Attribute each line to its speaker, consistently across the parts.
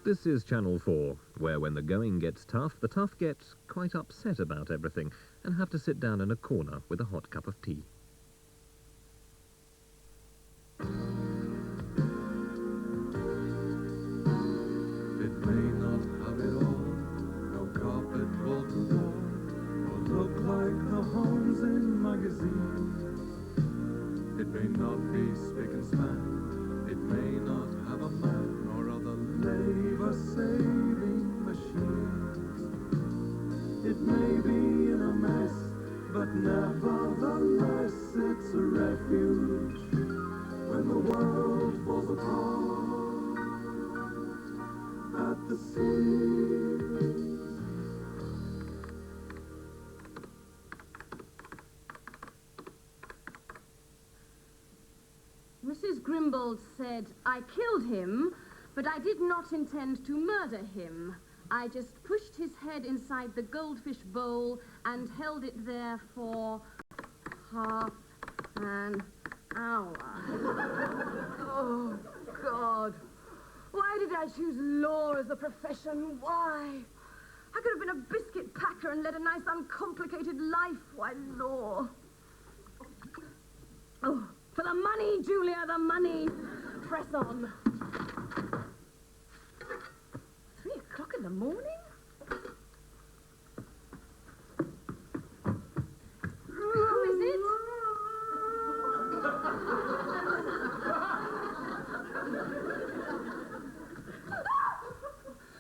Speaker 1: This is Channel 4, where when the going gets tough, the tough get quite upset about everything and have to sit down in a corner with a hot cup of tea.
Speaker 2: It may not have it all, no carpet wall to wall, or look like the homes in magazines. It may not be spick and span, it may not have a man or other labour-saving machines. It may be in a mess, but nevertheless it's a refuge when the world falls apart at the seams.
Speaker 3: Mrs. Grimbold said, I killed him, but I did not intend to murder him. I just pushed his head inside the goldfish bowl and held it there for half an hour. Oh, God. Why did I choose law as a profession? Why? I could have been a biscuit packer and led a nice, uncomplicated life. Why law? Oh, for the money, Julia, the money. Press on. 3 o'clock in the morning? Who is it?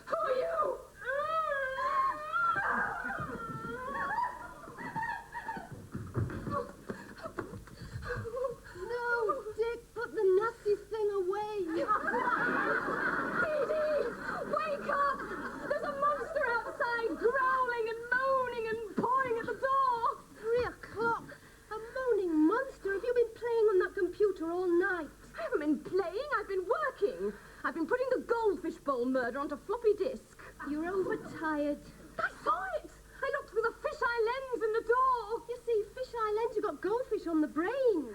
Speaker 3: Who are you?
Speaker 4: No, Dick, put the nasty thing away.
Speaker 3: Dee, wake up! There's a monster outside, growling and moaning and pawing at the door.
Speaker 4: 3 o'clock. A moaning monster. Have you been playing on that computer all night?
Speaker 3: I haven't been playing, I've been working. I've been putting the goldfish bowl murder onto floppy disk.
Speaker 4: You're overtired.
Speaker 3: I saw it! I looked through the fisheye lens in the door.
Speaker 4: You see, fisheye lens, you've got goldfish on the brain.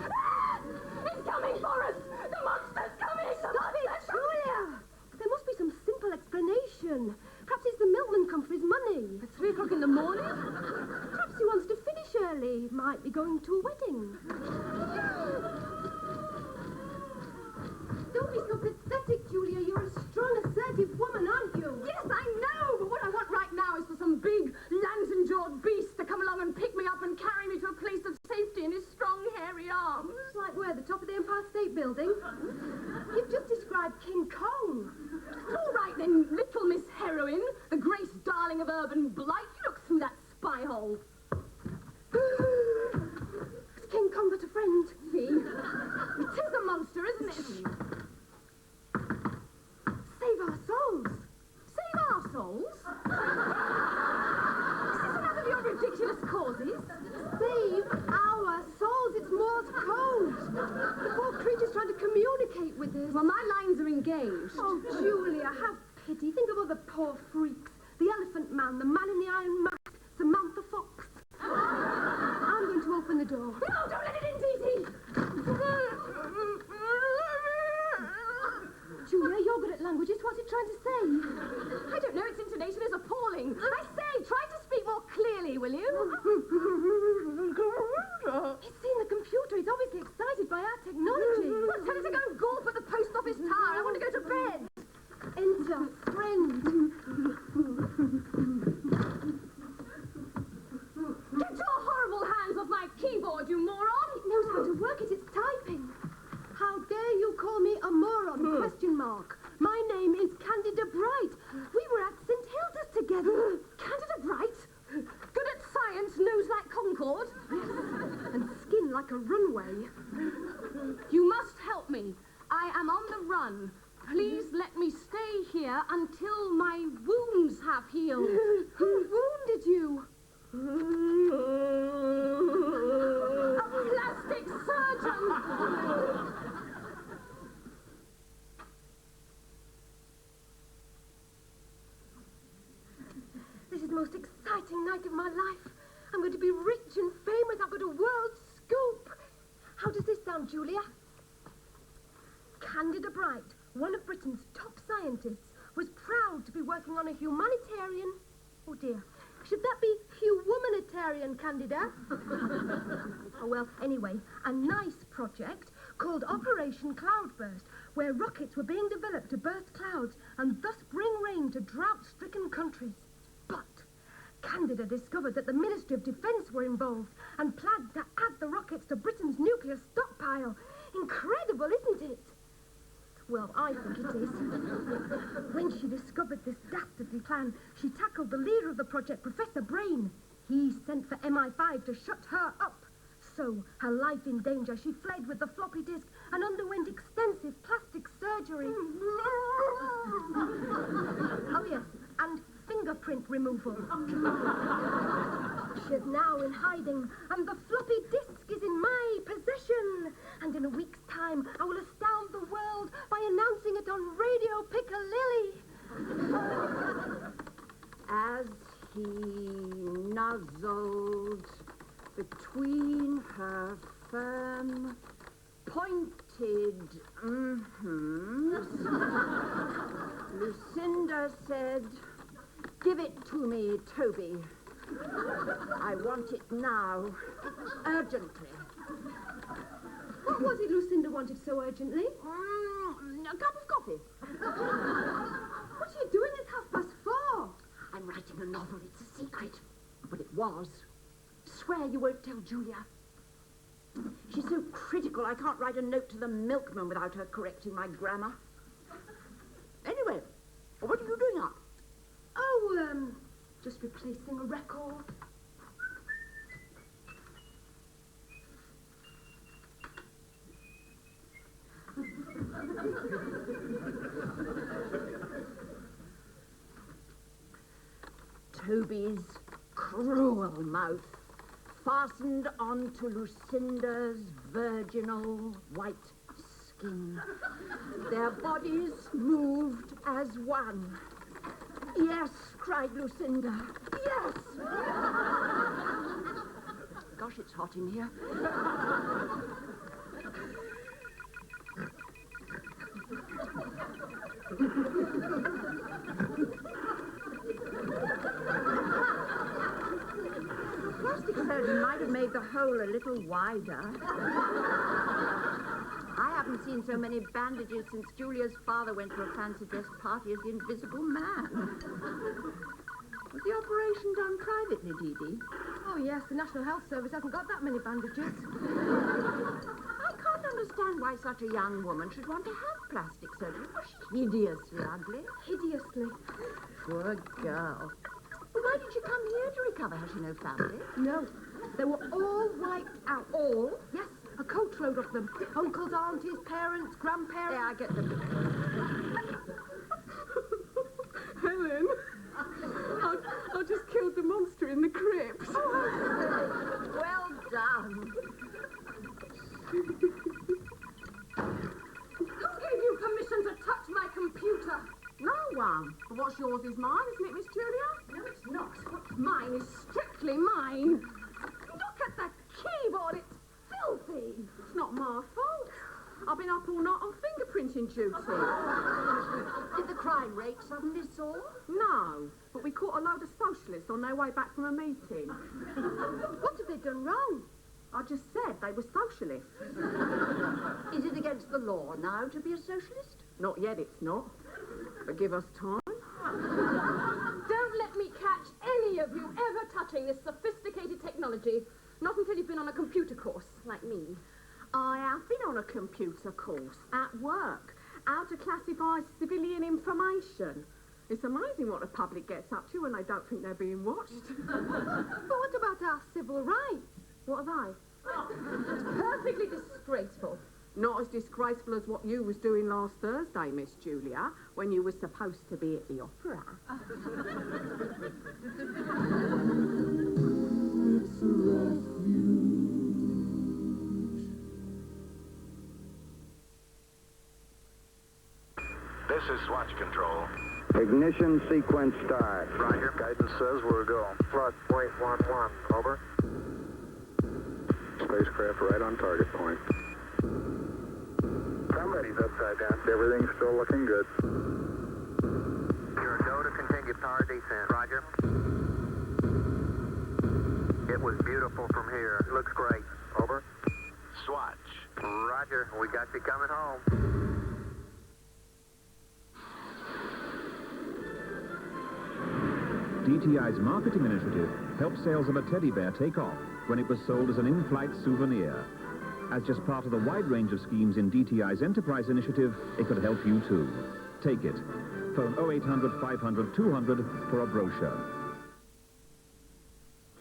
Speaker 3: Ah! It's coming for us! The monster's coming!
Speaker 4: Stop it, Julia! There must be some simple explanation. Perhaps it's the milkman come for his money.
Speaker 3: At 3 o'clock in the morning?
Speaker 4: Perhaps he wants to finish early. Might be going to a wedding. Don't be so pathetic, Julia. You're a strong, assertive woman, aren't you?
Speaker 3: Yes, I know, but what I want right now is for some big, lantern-jawed beast to come along and pick me up and carry me to a place of safety in his strong, hairy arms.
Speaker 4: It's like we're at the top of the Empire State Building. You've just described King Kong.
Speaker 3: All right then, little Miss Heroine, the Grace Darling of urban blight, look through that spy hole.
Speaker 4: Has King Kong got a friend?
Speaker 3: See? It is a monster, isn't it?
Speaker 4: Save our souls.
Speaker 3: Save our souls? Is this another of your ridiculous causes?
Speaker 4: Save our souls. It's Morse code. The poor creature's trying to communicate with us.
Speaker 3: Well, my lines are engaged.
Speaker 4: Oh, Julia, have pity. Think of all the poor freaks. The Elephant Man, the Man in the Iron Mask, Samantha Fox. I'm going to open the door.
Speaker 3: No, don't let it in, Dee Dee!
Speaker 4: Julia, you're good at languages. What's it trying to say?
Speaker 3: I don't know, its intonation is appalling. I say, try to speak more clearly, will you?
Speaker 4: It's seen the computer. It's obviously excited by our technology.
Speaker 3: Well, tell it to go and gawp at the post office tower. I want to go to bed.
Speaker 4: Enter, friend.
Speaker 3: Get your horrible hands off my keyboard, you moron!
Speaker 4: It knows how to work it. It's typing. How dare you call me a moron? Question mark. My name is Candida Bright. We were at St. Hilda's together.
Speaker 3: Candida Bright? Good at science, nose like Concord.
Speaker 4: And skin like a runway.
Speaker 3: You must help me. I am on the run. Please let me stay here until my wounds have healed.
Speaker 4: Who wounded you?
Speaker 3: A plastic surgeon!
Speaker 4: This is the most exciting night of my life. I'm going to be rich and famous. I've got a world scoop. How does this sound, Julia? Candida Bright, one of Britain's top scientists, was proud to be working on a humanitarian... Oh, dear. Should that be humanitarian, Candida? Oh, well, anyway, a nice project called Operation Cloudburst, where rockets were being developed to burst clouds and thus bring rain to drought-stricken countries. But Candida discovered that the Ministry of Defence were involved and planned to add the rockets to Britain's nuclear stockpile. Incredible, isn't it? Well, I think it is. When she discovered this dastardly plan, she tackled the leader of the project, Professor Brain. He sent for MI5 to shut her up. So, her life in danger, she fled with the floppy disk and underwent extensive plastic surgery. Oh, yes, and fingerprint removal. She is now in hiding, and the floppy disk is in my possession. And in a week's time, I will astound the world by announcing it on Radio Piccalilli.
Speaker 5: As he nuzzled between her firm, pointed Lucinda said, "Give it to me, Toby. I want it now, urgently."
Speaker 4: What was it Lucinda wanted so urgently?
Speaker 5: A cup of coffee.
Speaker 4: What are you doing at 4:30?
Speaker 5: I'm writing a novel. It's a secret. But it was. Swear you won't tell Julia. She's so critical, I can't write a note to the milkman without her correcting my grammar. Anyway, what are you doing up?
Speaker 4: Oh, just replacing a record.
Speaker 5: Toby's cruel mouth fastened onto Lucinda's virginal white skin. Their bodies moved as one. "Yes," cried Lucinda. "Yes!" Gosh, it's hot in here. Plastic surgeon might have made the hole a little wider. I haven't seen so many bandages since Julia's father went to a fancy dress party as the Invisible Man. Was the operation done privately, Dee Dee?
Speaker 4: Oh, yes, the National Health Service hasn't got that many bandages.
Speaker 5: I can't understand why such a young woman should want to have plastic surgery. Was she hideously ugly?
Speaker 4: Hideously.
Speaker 5: Poor girl. Well, why did she come here to recover? Has she no family?
Speaker 4: No, they were all wiped out.
Speaker 5: All?
Speaker 4: Yes, a coachload of them. Uncles, aunties, parents, grandparents.
Speaker 5: Yeah, I get them.
Speaker 6: Helen, I just killed the monster in the crypt.
Speaker 5: Well done.
Speaker 3: Who gave you permission to touch my computer?
Speaker 6: No one. But what's yours is mine, isn't it, Miss Julia?
Speaker 3: No, it's not. What's mine is strictly mine. Look at that keyboard. It's filthy.
Speaker 6: It's not my fault. I've been up all night on fingerprinting duty.
Speaker 5: Did the crime rate suddenly soar?
Speaker 6: No, but we caught a load of socialists on their way back from a meeting.
Speaker 4: What have they done wrong?
Speaker 6: I just said they were socialists.
Speaker 5: Is it against the law now to be a socialist?
Speaker 6: Not yet, it's not. But give us time.
Speaker 3: Don't let me catch any of you ever touching this sophisticated technology. Not until you've been on a computer course, like me.
Speaker 6: I have been on a computer course at work. How to classify civilian information. It's amazing what the public gets up to when they don't think they're being watched.
Speaker 4: But what about our civil rights?
Speaker 6: What are they?
Speaker 3: It's perfectly disgraceful.
Speaker 6: Not as disgraceful as what you was doing last Thursday, Miss Julia, when you were supposed to be at the opera.
Speaker 2: It's a refuge.
Speaker 7: This is Swatch Control.
Speaker 8: Ignition sequence start.
Speaker 7: Roger. Guidance says we're go.
Speaker 8: Plus .11, over.
Speaker 7: Spacecraft right on target point.
Speaker 8: Come
Speaker 7: He's upside down. Everything's still looking good.
Speaker 9: You're a go to continue power descent. Roger. It was beautiful from here. It looks great.
Speaker 7: Over.
Speaker 9: Swatch. Roger. We got you coming home.
Speaker 10: DTI's marketing initiative helped sales of a teddy bear take off when it was sold as an in-flight souvenir. As just part of the wide range of schemes in DTI's enterprise initiative, it could help you too. Take it. Phone 0800 500 200 for a brochure.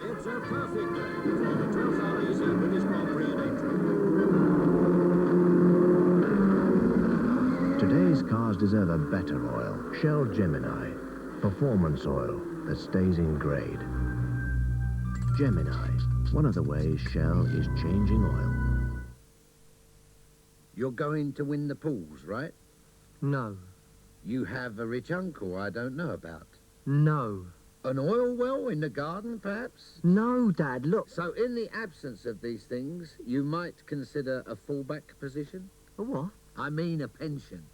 Speaker 11: It's a perfect day for the 12th RAC British Grand Prix in April.
Speaker 12: Today's cars deserve a better oil. Shell Gemini. Performance oil that stays in grade. Gemini. One of the ways Shell is changing oil.
Speaker 13: You're going to win the pools, right?
Speaker 14: No.
Speaker 13: You have a rich uncle I don't know about.
Speaker 14: No.
Speaker 13: An oil well in the garden, perhaps?
Speaker 14: No, Dad, look.
Speaker 13: So in the absence of these things, you might consider a fallback position?
Speaker 14: A what?
Speaker 13: I mean a pension.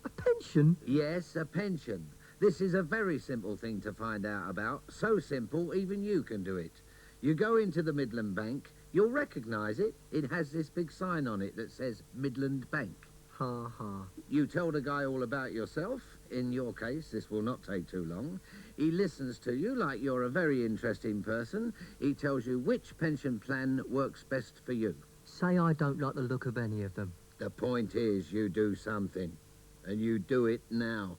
Speaker 14: A pension?
Speaker 13: Yes, a pension. This is a very simple thing to find out about. So simple, even you can do it. You go into the Midland Bank, you'll recognise it. It has this big sign on it that says Midland Bank.
Speaker 14: Ha ha.
Speaker 13: You tell the guy all about yourself. In your case, this will not take too long. He listens to you like you're a very interesting person. He tells you which pension plan works best for you.
Speaker 14: Say I don't like the look of any of them.
Speaker 13: The point is you do something, and you do it now.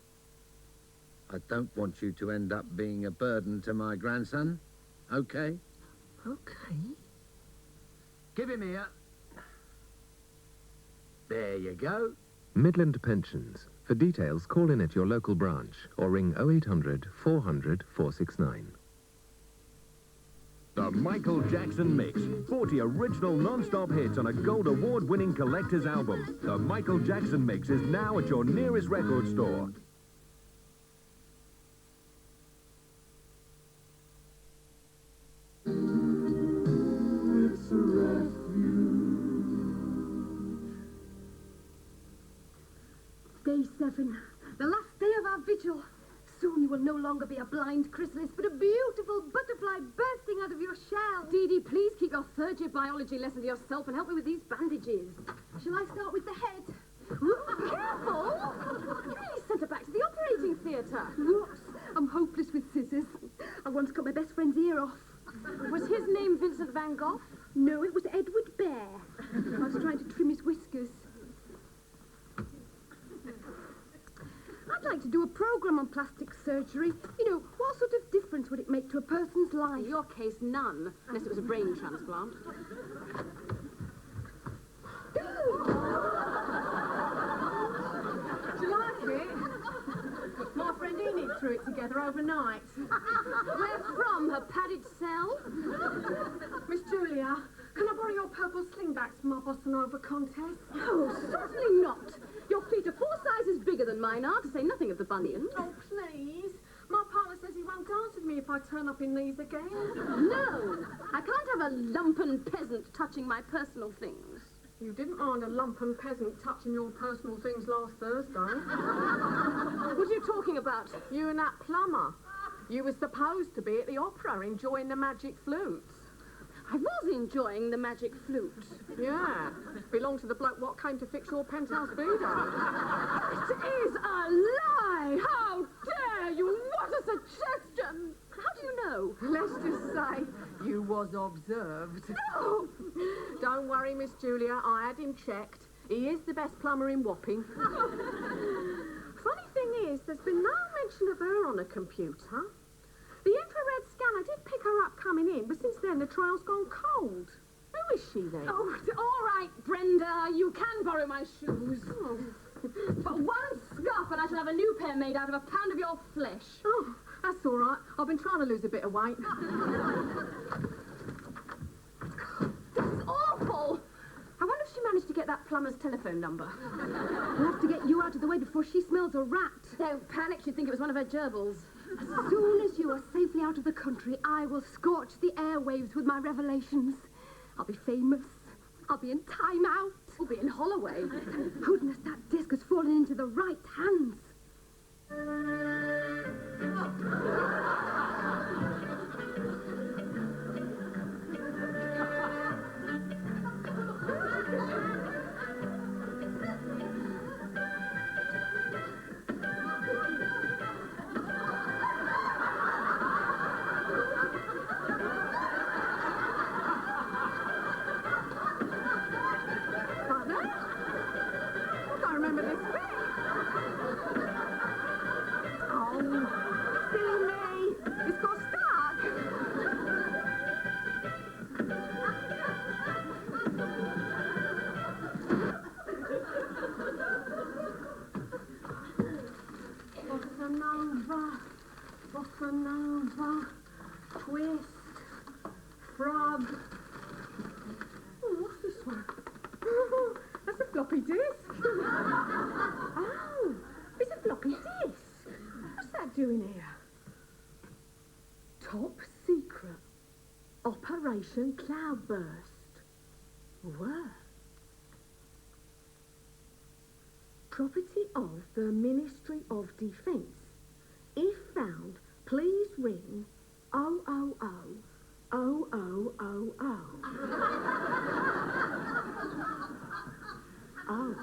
Speaker 13: I don't want you to end up being a burden to my grandson, okay?
Speaker 14: Okay.
Speaker 13: Give him here. There you go.
Speaker 1: Midland Pensions. For details, call in at your local branch or ring 0800 400 469.
Speaker 10: The Michael Jackson Mix. 40 original non-stop hits on a Gold Award-winning collector's album. The Michael Jackson Mix is now at your nearest record store.
Speaker 2: It's a refuge.
Speaker 4: Day 7, the last day of our vigil. Soon you will no longer be a blind chrysalis, but a beautiful butterfly bursting out of your shell.
Speaker 3: Dee Dee, please keep your third-year biology lesson to yourself and help me with these bandages.
Speaker 4: Shall I start with the head?
Speaker 3: Careful! You nearly sent her back to the operating theatre.
Speaker 4: Whoops, I'm hopeless with scissors. I once cut my best friend's ear off.
Speaker 3: Was his name Vincent van Gogh?
Speaker 4: No, it was Edward Bear. I was trying to trim his whiskers. I'd like to do a programme on plastic surgery. You know, what sort of difference would it make to a person's life?
Speaker 3: In your case, none, unless it was a brain transplant.
Speaker 6: Do you like it? My friend Enid threw it together overnight.
Speaker 3: Where from? Her padded cell?
Speaker 6: Miss Julia, can I borrow your purple slingbacks for my Bossa Nova contest?
Speaker 3: Oh, certainly not. Your feet are 4 sizes bigger than mine are, to say nothing of the bunions.
Speaker 6: Oh, please. My partner says he won't dance with me if I turn up in these again.
Speaker 3: No, I can't have a lumpen peasant touching my personal things.
Speaker 6: You didn't mind a lumpen peasant touching your personal things last Thursday.
Speaker 3: What are you talking about?
Speaker 6: You and that plumber. You were supposed to be at the opera enjoying the magic flutes.
Speaker 3: I was enjoying the magic flute.
Speaker 6: Yeah, belonged to the bloke what came to fix your penthouse beaver.
Speaker 3: It is a lie! How dare you! What a suggestion! How do you know?
Speaker 6: Let's just say you was observed.
Speaker 3: No!
Speaker 6: Don't worry, Miss Julia, I had him checked. He is the best plumber in Wapping. Funny thing is, there's been no mention of her on a computer. The infrared scanner did pick her up coming in, but since then the trial's gone cold. Who is she then?
Speaker 3: Oh, all right, Brenda, you can borrow my shoes.
Speaker 6: Oh.
Speaker 3: But one scuff and I shall have a new pair made out of a pound of your flesh.
Speaker 6: Oh, that's all right. I've been trying to lose a bit of weight.
Speaker 3: This is awful. I wonder if she managed to get that plumber's telephone number.
Speaker 4: We'll have to get you out of the way before she smells a rat.
Speaker 3: Don't panic, she'd think it was one of her gerbils.
Speaker 4: As soon as you are safely out of the country, I will scorch the airwaves with my revelations. I'll be famous. I'll be in Time Out.
Speaker 3: We'll be in Holloway.
Speaker 4: Goodness, that disc has fallen into the right hands.
Speaker 6: Bossa Nova, twist, frog. Oh, what's this one? Oh, that's a floppy disk. Oh, it's a floppy disk. What's that doing here? Top secret. Operation Cloudburst. What? Property of the Ministry of Defence. If found, please ring 000 0000. Oh.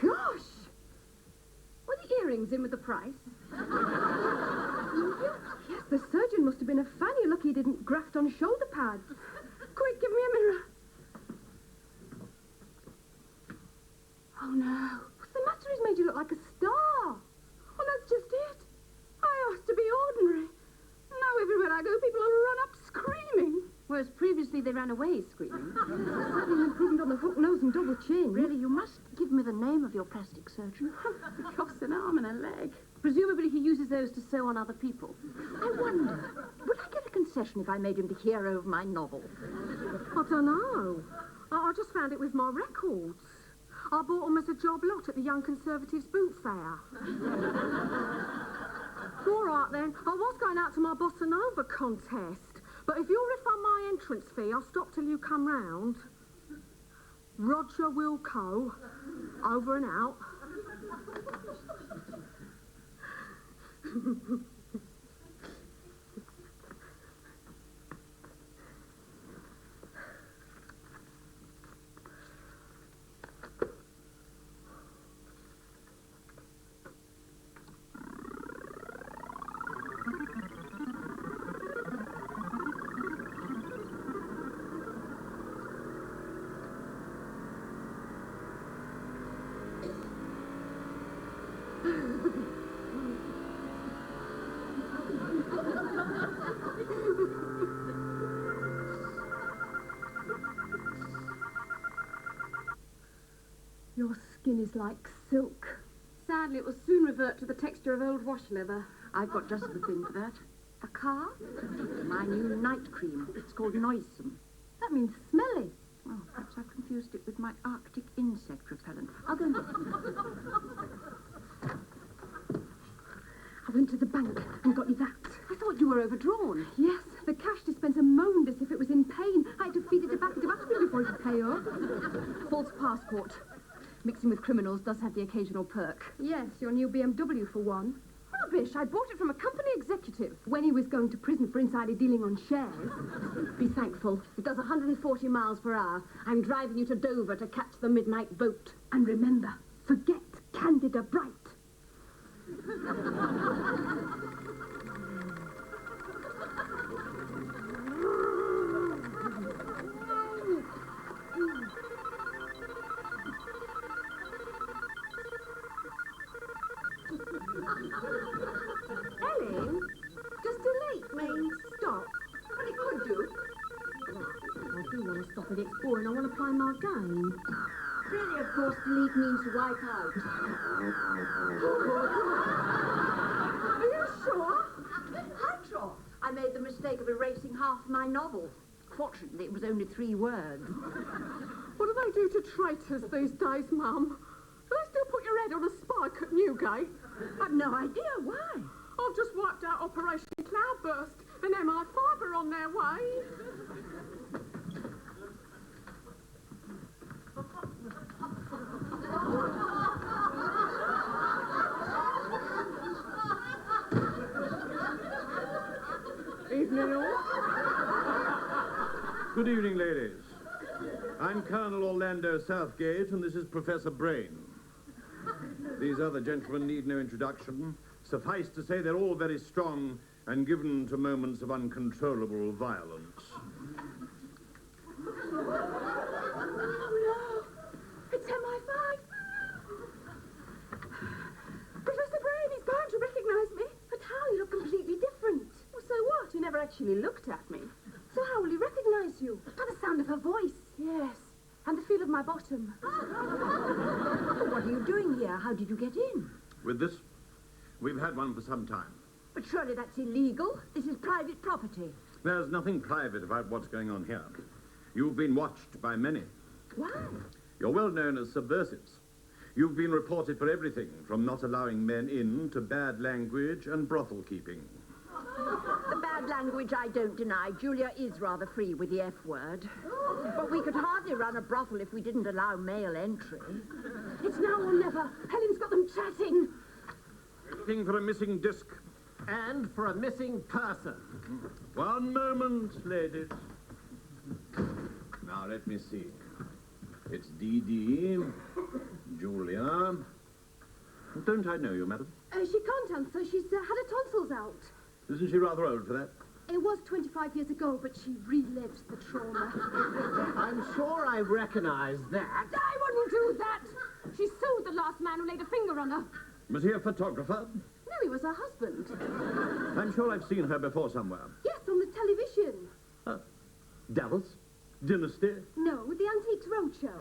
Speaker 3: Gosh! Were the earrings in with the price?
Speaker 4: Yes, the surgeon must have been a fan. You're lucky he didn't graft on shoulder pads.
Speaker 3: Quick, give me a mirror. Oh, no.
Speaker 4: What's the matter? He's made you look like a star.
Speaker 3: Well, that's just it. I asked to be ordinary. Now everywhere I go, people will run up screaming. Whereas previously they ran away screaming.
Speaker 4: Certainly an improvement on the hook nose and double chin.
Speaker 5: Really, you must give me the name of your plastic surgeon.
Speaker 3: It costs an arm and a leg. Presumably he uses those to sew on other people.
Speaker 5: I wonder, would I get a concession if I made him the hero of my novel?
Speaker 6: I don't know. I just found it with my records. I bought them as a job lot at the Young Conservatives boot fair. All right, then. I was going out to my Bossa Nova contest. But if you'll refund my entrance fee, I'll stop till you come round. Roger Wilco. Over and out.
Speaker 4: Your skin is like silk.
Speaker 3: Sadly, it will soon revert to the texture of old wash leather.
Speaker 5: I've got just the thing for that. A car? My new night cream. It's called Noisome.
Speaker 4: That means smelly.
Speaker 5: Oh, perhaps I've confused it with my Arctic insect repellent. I'll go and get it.
Speaker 4: I went to the bank and got you that.
Speaker 3: I thought you were overdrawn.
Speaker 4: Yes, the cash dispenser moaned as if it was in pain. I had to feed it back into aspirin before it could pay up.
Speaker 3: False passport. Mixing with criminals does have the occasional perk.
Speaker 4: Yes, your new BMW for one.
Speaker 3: Rubbish! I bought it from a company executive.
Speaker 4: When he was going to prison for insider dealing on shares.
Speaker 3: Be thankful. It does 140 miles per hour. I'm driving you to Dover to catch the midnight boat.
Speaker 4: And remember, forget Candida Bright.
Speaker 6: Ellen, does delete mean stop?
Speaker 3: Well, it could do.
Speaker 4: I do want to stop it. It's boring. I want to play my game.
Speaker 3: Really, of course, delete means wipe out.
Speaker 6: Are you sure?
Speaker 5: I'm sure. I made the mistake of erasing half my novel. Fortunately, it was only 3 words.
Speaker 6: What do they do to traitors these days, Mum? Do they still put your head on a spike at Newgate?
Speaker 5: I've no idea why.
Speaker 6: I've just wiped out Operation cloudburst, and MI5 are on their way. Evening all.
Speaker 11: Good evening, ladies. I'm Colonel Orlando Southgate, and this is Professor Brain. These other gentlemen need no introduction. Suffice to say they're all very strong and given to moments of uncontrollable violence.
Speaker 4: Oh, no. It's MI5. Professor Brain, he's bound to recognise me. But how? You look completely different.
Speaker 6: Well, so what? You never actually looked at me.
Speaker 4: So how will he recognise you?
Speaker 6: By the sound of her voice. Yes. And the feel of my bottom.
Speaker 5: What are you doing here? How did you get in?
Speaker 11: With this, we've had one for some time.
Speaker 5: But surely that's illegal. This is private property.
Speaker 11: There's nothing private about what's going on here. You've been watched by many.
Speaker 5: Why?
Speaker 11: You're well known as subversives. You've been reported for everything from not allowing men in to bad language and brothel keeping.
Speaker 5: The bad language I don't deny. Julia is rather free with the F word. But we could hardly run a brothel if we didn't allow male entry.
Speaker 4: It's now or never. Helen's got them chatting.
Speaker 11: Looking for a missing disc.
Speaker 15: And for a missing person.
Speaker 11: One moment, ladies. Now, let me see. It's Dee, Julia. Don't I know you, madam?
Speaker 4: She can't answer. She's had her tonsils out.
Speaker 11: Isn't she rather old for that?
Speaker 4: It was 25 years ago, but she relives the trauma.
Speaker 15: I'm sure I recognise that.
Speaker 3: I wouldn't do that! She sued the last man who laid a finger on her.
Speaker 11: Was he a photographer?
Speaker 3: No, he was her husband.
Speaker 11: I'm sure I've seen her before somewhere.
Speaker 4: Yes, on the television.
Speaker 11: Dallas? Dynasty?
Speaker 4: No, the Antiques Roadshow.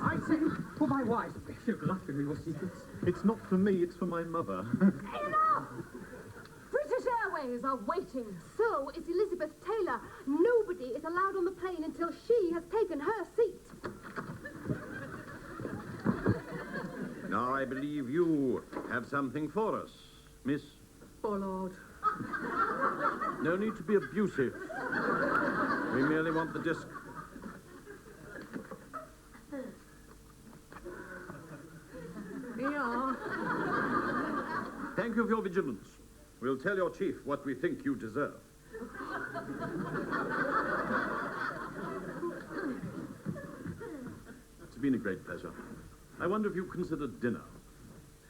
Speaker 15: I say, for my wife. You're laughing with your secrets.
Speaker 16: It's not for me, it's for my mother.
Speaker 3: Enough! British Airways are waiting.
Speaker 4: So is Elizabeth Taylor. Nobody is allowed on the plane until she has taken her seat.
Speaker 11: Now I believe you have something for us, Miss...
Speaker 6: Bollard.
Speaker 11: No need to be abusive. We merely want the disc.
Speaker 6: Yeah.
Speaker 11: Thank you for your vigilance. We'll tell your chief what we think you deserve. It's been a great pleasure. I wonder if you considered dinner.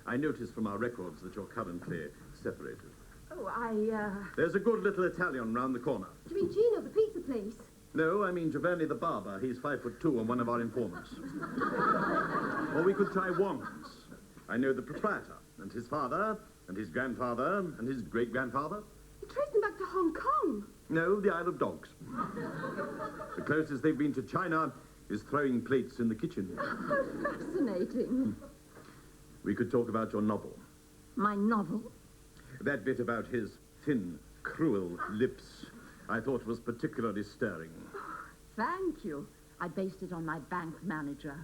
Speaker 11: I noticed from our records that you're currently separated.
Speaker 5: Oh,
Speaker 11: There's a good little Italian round the corner.
Speaker 4: Do you mean Gino, the pizza place?
Speaker 11: No, I mean Giovanni the barber. He's 5'2" and one of our informants. Or we could try Wong's. I know the proprietor, and his father, and his grandfather, and his great-grandfather.
Speaker 4: You traced them back to Hong Kong.
Speaker 11: No, the Isle of Dogs. The closest they've been to China is throwing plates in the kitchen.
Speaker 5: how fascinating.
Speaker 11: We could talk about your novel.
Speaker 5: My novel?
Speaker 11: That bit about his thin, cruel lips I thought was particularly stirring.
Speaker 5: Thank you. I based it on my bank manager.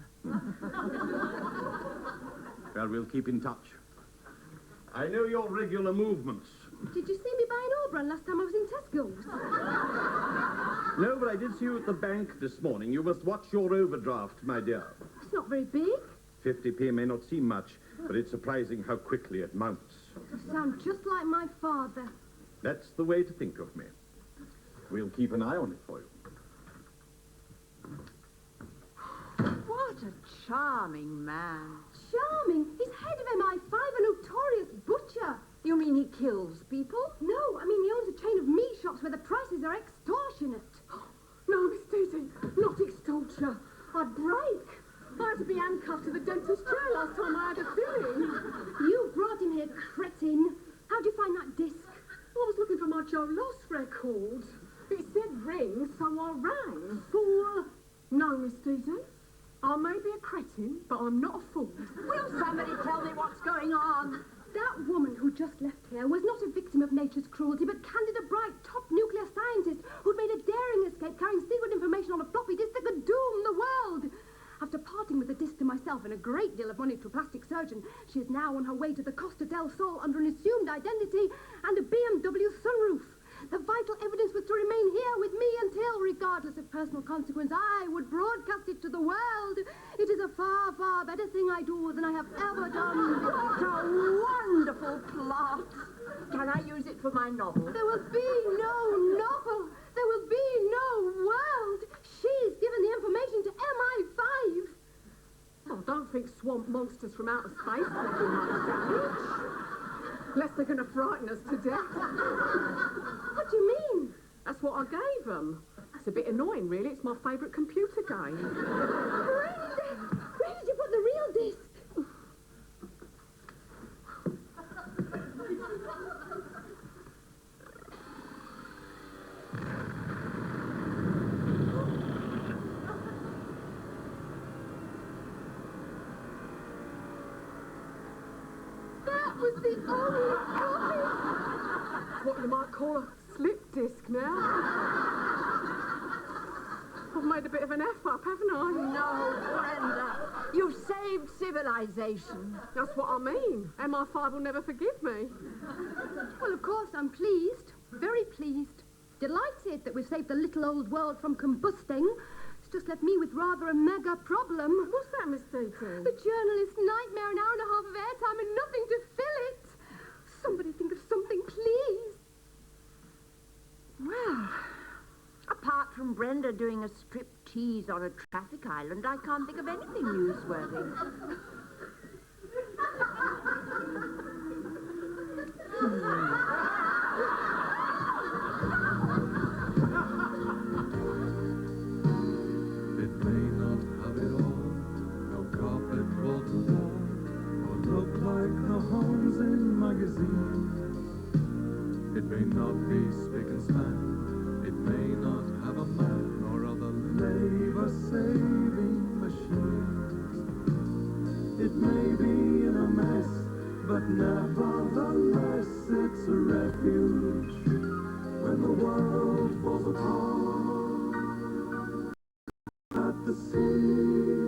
Speaker 11: Well, we'll keep in touch. I know your regular movements.
Speaker 4: Did you see me buying Auburn last time I was in Tesco's?
Speaker 11: No, but I did see you at the bank this morning. You must watch your overdraft, my dear.
Speaker 4: It's not very big.
Speaker 11: 50p may not seem much, but it's surprising how quickly it mounts.
Speaker 4: You sound just like my father.
Speaker 11: That's the way to think of me. We'll keep an eye on it for you.
Speaker 5: What a charming man.
Speaker 4: Charming? He's head of MI5, a notorious butcher.
Speaker 5: You mean he kills people?
Speaker 4: No, I mean he owns a chain of meat shops where the prices are extortionate.
Speaker 6: No, Miss Daisy, not extortion. I'd break. I had to be handcuffed to the dentist chair last time I had a filling.
Speaker 4: You brought him here, cretin. How'd you find that disc?
Speaker 6: I was looking for my Joe Loss record. It said ring, so I rang.
Speaker 4: Fool.
Speaker 6: No, Miss Daisy. I may be a cretin, but I'm not a fool.
Speaker 5: Will somebody tell me what's going on?
Speaker 4: That woman who just left here was not a victim of nature's cruelty, but Candida Bright, top nuclear scientist, who'd made a daring escape carrying secret information on a floppy disk that could doom the world. After parting with a disc to myself and a great deal of money to a plastic surgeon, she is now on her way to the Costa del Sol under an assumed identity and a BMW sunroof. The vital evidence was to remain here with me until, regardless of personal consequence, I would broadcast it to the world. It is a far, far better thing I do than I have ever done.
Speaker 5: What a wonderful plot. Can I use it for my novel?
Speaker 4: There will be no novel. There will be no world. She's given the information to MI5.
Speaker 6: Oh, don't think swamp monsters from outer space will do much damage. Unless they're going to frighten us to death.
Speaker 4: What do you mean?
Speaker 6: That's what I gave them. It's a bit annoying, really. It's my favourite computer game.
Speaker 4: Where did you put the real disc? That was the old copy.
Speaker 6: What you might call a slip disc now. I've made a bit of an F-up, haven't I?
Speaker 5: No, Brenda. You've saved civilization.
Speaker 6: That's what I mean. MI5 will never forgive me.
Speaker 4: Well, of course, I'm pleased. Very pleased. Delighted that we've saved the little old world from combusting. It's just left me with rather a mega problem.
Speaker 6: What's that, Miss Deaton?
Speaker 4: The journalist's nightmare, an hour and a half of airtime and nothing to fill it. Somebody think of something, please.
Speaker 5: Well, apart from Brenda doing a striptease on a traffic island, I can't think of anything newsworthy.
Speaker 2: It may not have it all, no carpet wall to wall, or look like the homes in magazines. It may not be spick and span, it may not have a man or other labor-saving machines. It may be in a mess, but nevertheless it's a refuge when the world falls apart at the sea.